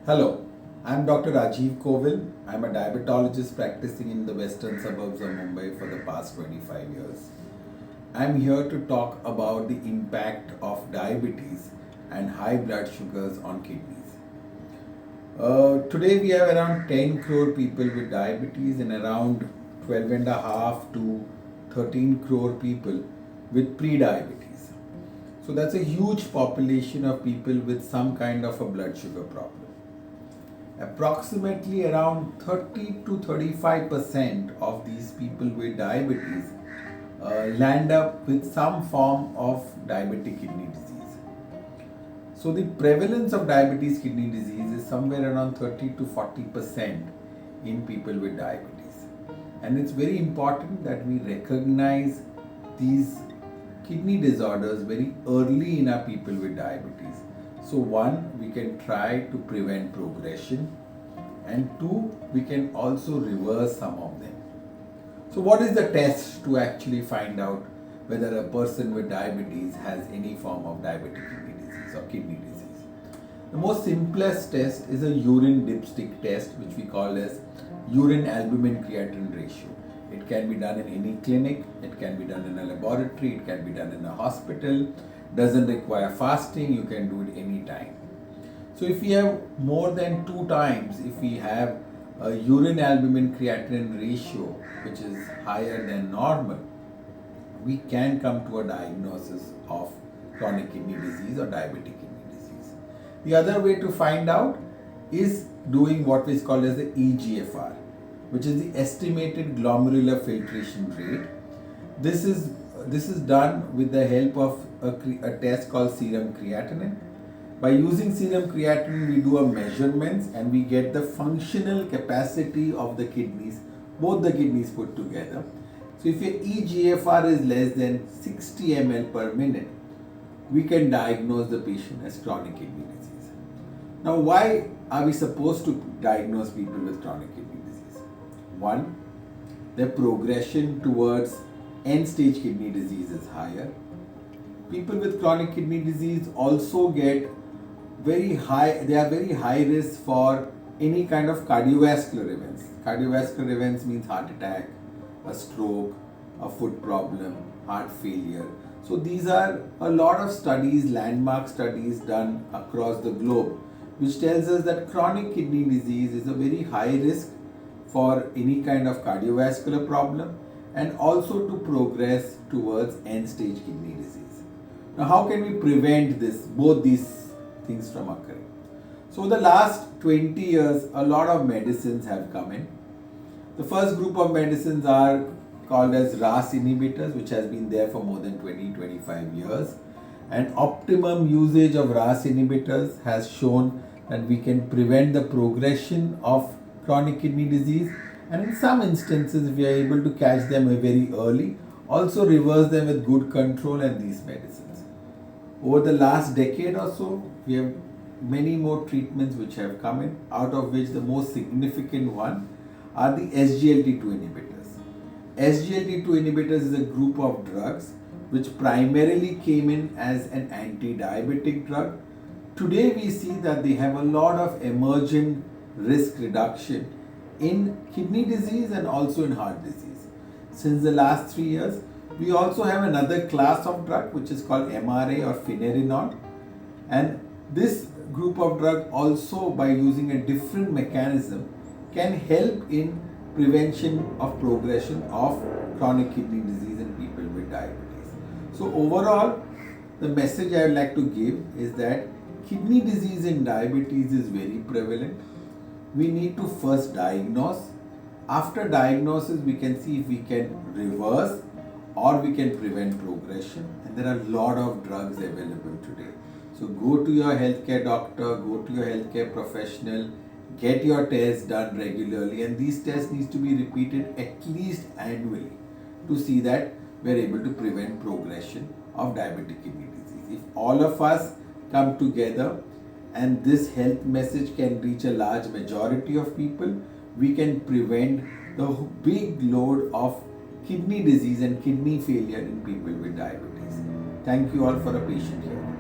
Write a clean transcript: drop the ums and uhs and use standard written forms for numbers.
Hello, I'm Dr. Rajiv Kovil. I'm a diabetologist practicing in the western suburbs of Mumbai for the past 25 years. I'm here to talk about the impact of diabetes and high blood sugars on kidneys. Today we have around 10 crore people with diabetes and around 12 and a half to 13 crore people with pre-diabetes. So that's a huge population of people with some kind of a blood sugar problem. Approximately around 30 to 35% of these people with diabetes land up with some form of diabetic kidney disease. So the prevalence of diabetes kidney disease is somewhere around 30 to 40% in people with diabetes. And it's very important that we recognize these kidney disorders very early in our people with diabetes. So one, we can try to prevent progression, and two, we can also reverse some of them. So what is the test to actually find out whether a person with diabetes has any form of diabetic kidney disease or kidney disease? The most simplest test is a urine dipstick test, which we call as urine albumin creatinine ratio. It can be done in any clinic, it can be done in a laboratory, it can be done in a hospital, doesn't require fasting, you can do it anytime. So if we have more than 2 times, if we have a urine albumin creatinine ratio which is higher than normal, we can come to a diagnosis of chronic kidney disease or diabetic kidney disease. The other way to find out is doing what is called as the EGFR, which is the estimated glomerular filtration rate. This is done with the help of a test called serum creatinine. By using serum creatinine, we do a measurements and we get the functional capacity of the kidneys, both the kidneys put together. So if your EGFR is less than 60 ml per minute, we can diagnose the patient as chronic kidney disease. Now, why are we supposed to diagnose people with chronic kidney disease? One, their progression towards end-stage kidney disease is higher. People with chronic kidney disease also get very high risk for any kind of cardiovascular events. Cardiovascular events means heart attack, a stroke, a foot problem, heart failure. So these are a lot of studies, landmark studies done across the globe, which tells us that chronic kidney disease is a very high risk for any kind of cardiovascular problem and also to progress towards end-stage kidney disease. Now, how can we prevent both these things from occurring? So, the last 20 years, a lot of medicines have come in. The first group of medicines are called as RAS inhibitors, which has been there for more than 20-25 years. And optimum usage of RAS inhibitors has shown that we can prevent the progression of chronic kidney disease, and in some instances, if we are able to catch them very early, also reverse them with good control and these medicines. Over the last decade or so, we have many more treatments which have come in, out of which the most significant one are the SGLT2 inhibitors. SGLT2 inhibitors is a group of drugs which primarily came in as an anti-diabetic drug. Today we see that they have a lot of emergent risk reduction in kidney disease and also in heart disease. Since the last 3 years, we also have another class of drug which is called MRA or finerenone, and this group of drug also, by using a different mechanism, can help in prevention of progression of chronic kidney disease in people with diabetes. So overall, the message I would like to give is that kidney disease in diabetes is very prevalent. We need to first diagnose. After diagnosis, we can see if we can reverse or we can prevent progression. And there are a lot of drugs available today. So go to your healthcare doctor, go to your healthcare professional, get your tests done regularly, and these tests need to be repeated at least annually to see that we are able to prevent progression of diabetic kidney disease. If all of us come together and this health message can reach a large majority of people, we can prevent the big load of kidney disease and kidney failure in people with diabetes. Thank you all for a patient hearing.